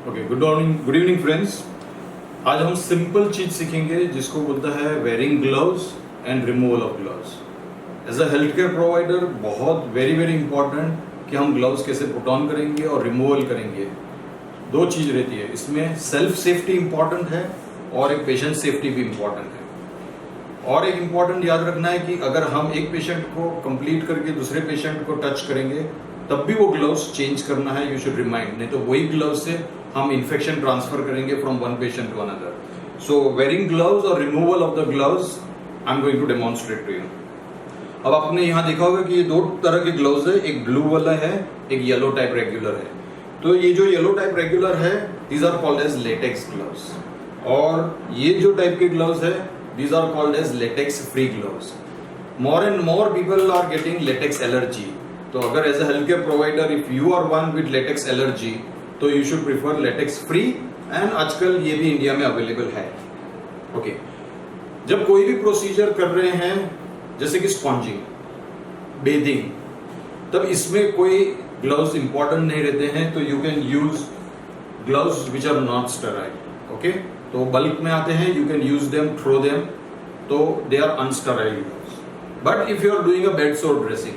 Okay, good evening friends. आज हम simple चीज सीखेंगे जिसको बोलता है wearing gloves and removal of gloves. As a health care provider बहुत वेरी इंपॉर्टेंट कि हम ग्लव्स कैसे पुट ऑन करेंगे और रिमूवल करेंगे। दो चीज रहती है इसमें, सेल्फ सेफ्टी इंपॉर्टेंट है और एक पेशेंट सेफ्टी भी इंपॉर्टेंट है। और एक इम्पॉर्टेंट याद रखना है कि अगर हम एक पेशेंट को कंप्लीट करके दूसरे पेशेंट को टच करेंगे तब भी वो ग्लव्स चेंज करना है, यू शुड रिमाइंड, नहीं तो वही ग्लव्स से हम इन्फेक्शन ट्रांसफर करेंगे from one patient to another. So wearing gloves और removal of the gloves I am going to demonstrate to you. अब आपने यहाँ देखा होगा कि ये दो तरह के ग्लव्स है, एक ब्लू वाला है, एक येलो टाइप रेगुलर है। तो ये जो येलो टाइप रेगुलर है these are called as latex gloves, और ये जो टाइप के ग्लव्स है these are called as latex free gloves. More and more people are getting latex allergy. तो अगर as a healthcare provider if you are one with latex allergy तो you should prefer latex free, and आजकल ये भी India में available है। Okay, जब कोई भी प्रोसीजर कर रहे हैं जैसे कि स्पॉन्जिंग, बेदिंग, तब इसमें कोई ग्लव्स इंपॉर्टेंट नहीं रहते हैं, तो you can use gloves which are not sterile. Okay, तो बल्क में आते हैं, you can use them, throw them, तो they are unsterile gloves. But if you are doing a bed sore dressing,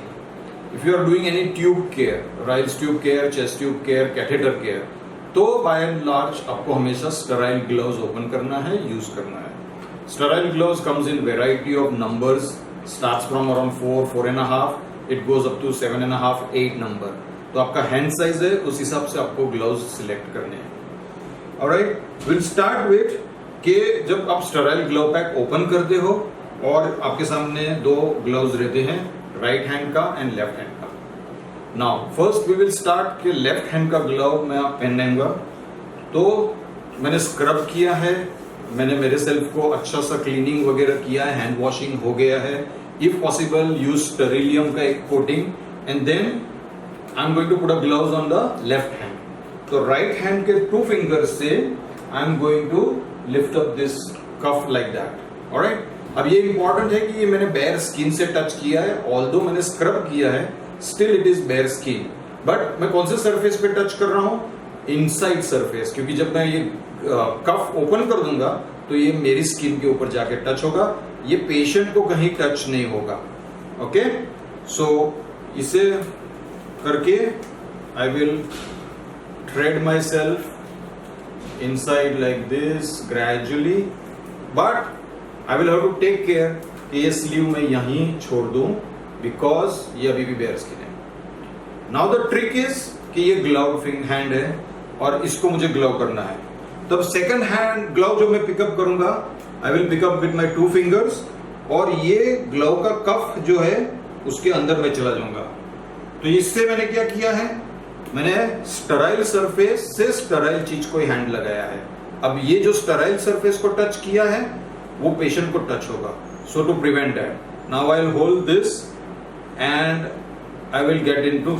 if you are doing any tube care, Ryle's tube care, chest tube care, catheter care, तो by and large आपको हमेशा sterile gloves open करना है, use करना है। Sterile gloves comes in variety of numbers, starts from around 4, 4.5, it goes up to 7.5, 8 number. तो आपका hand size है, उस हिसाब से आपको ग्लव्स सिलेक्ट करने हैं। Alright, we'll start with कि जब आप स्टेराइल ग्लव पैक ओपन करते हो और आपके सामने दो ग्लव्स रहते हैं, राइट हैंड का एंड लेफ्ट हैंड का। Now first we will start कि लेफ्ट हैंड का ग्लव मैं पहनूंगा। तो मैंने स्क्रब किया है, मैंने मेरे सेल्फ को अच्छा सा क्लीनिंग वगैरह किया है, हैंड वॉशिंग हो गया है। इफ पॉसिबल यूज स्टेरिलियम का एक coating, and then I am going to put a gloves on the left hand. तो राइट हैंड के 2 फिंगर से I am going to lift up this cuff like that. Alright, अब ये important है कि ये मैंने बेयर स्किन से टच किया है, ऑल्दो मैंने स्क्रब किया है, still it is bare skin. But मैं कौन से सरफेस पे टच कर रहा हूं? इनसाइड सरफेस, क्योंकि जब मैं ये कफ ओपन कर दूंगा तो ये मेरी स्किन के ऊपर जाके टच होगा, ये पेशेंट को कहीं टच नहीं होगा। ओके, सो इसे करके I will thread myself inside like this gradually, but I will have to take care कि ये स्लीव में यहीं छोड़ दूं because ये अभी भी बेयर स्किन है। Now the trick is कि ये ग्लव हैंड है और इसको मुझे ग्लव करना है। तब सेकंड हैंड ग्लव जो मैं पिकअप करूंगा, I will pick up with my 2 fingers, और ये ग्लव का कफ जो है उसके अंदर मैं चला जाऊंगा। तो इससे मैंने क्या किया है, मैंने स्टेराइल सरफेस से स्टेराइल चीज को हैंड लगाया है। अब ये जो स्टेराइल सरफेस को टच किया है वो पेशेंट को टच होगा। So to prevent that, now I will hold this and I will get into.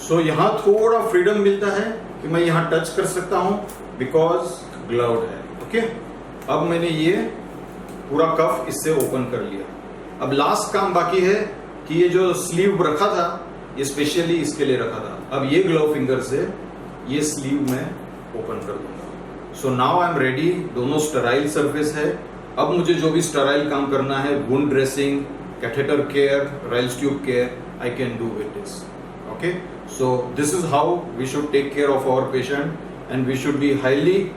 सो यहां थोड़ा फ्रीडम मिलता है कि मैं यहां टच कर सकता हूं बिकॉज ग्लव्ड है। ओके, अब मैंने ये पूरा कफ इससे ओपन कर लिया। अब लास्ट काम बाकी है कि ये जो स्लीव रखा था ये स्पेशली इसके लिए रखा था। अब ये ग्लव फिंगर से ये स्लीव में ओपन कर दूंगा। So now I am ready, दोनों स्टेराइल सरफेस है। अब मुझे जो भी स्टेराइल काम करना है, wound dressing, catheter care, Ryle's tube care, I can do with this. Okay, so this is how we should take care of our patient, and we should be highly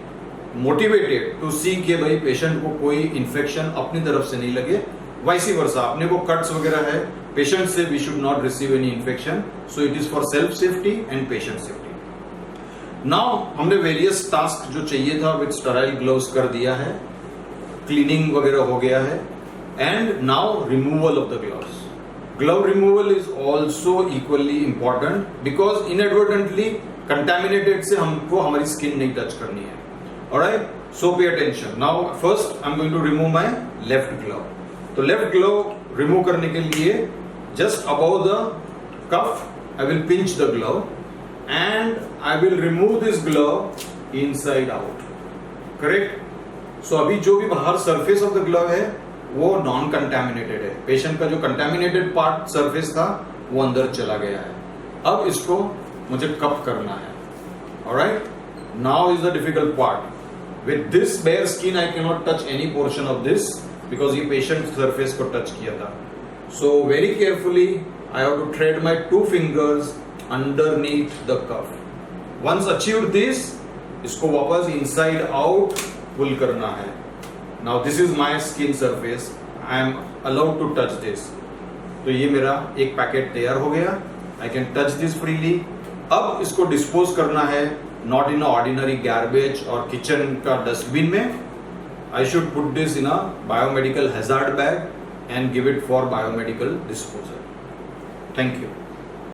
motivated to see कि भाई patient को कोई infection अपनी तरफ से नहीं लगे, वाइसी वर्सा अपने को कट्स वगैरह है, पेशेंट से we should not receive any infection. So it is for self safety and patient safety. Now हमने वेरियस टास्क जो चाहिए था विद स्टेराइल ग्लव्स कर दिया है, क्लीनिंग वगैरह हो गया है, and now removal of the gloves. Glove removal is also equally important because inadvertently contaminated से हमको हमारी स्किन नहीं टच करनी है। Alright, so pay attention. Now first I'm going to remove my left glove. तो लेफ्ट ग्लव रिमूव करने के लिए just above the cuff I will pinch the glove and I will remove this glove inside out. Correct? So अभी जो भी बाहर surface of the glove है वो नॉन कंटेमिनेटेड है, पेशेंट का जो कंटेमिनेटेड पार्ट सरफेस था वो अंदर चला गया है। अब इसको मुझे कप करना है। Alright, now is the difficult part. With this bare skin I can not touch any portion of this because ये पेशेंट सरफेस को टच किया था। So very carefully I have to thread my 2 fingers underneath the cuff. Once achieved this, इसको वापस inside out pull करना है। Now this is my skin surface, I am allowed to touch this. तो ये मेरा एक पैकेट तैयार हो गया। I can touch this freely. अब इसको डिस्पोज करना है, नॉट इन ऑर्डिनरी गार्बेज और किचन का डस्टबिन में। I should put this in a biomedical hazard bag and give it for biomedical disposal. Thank you.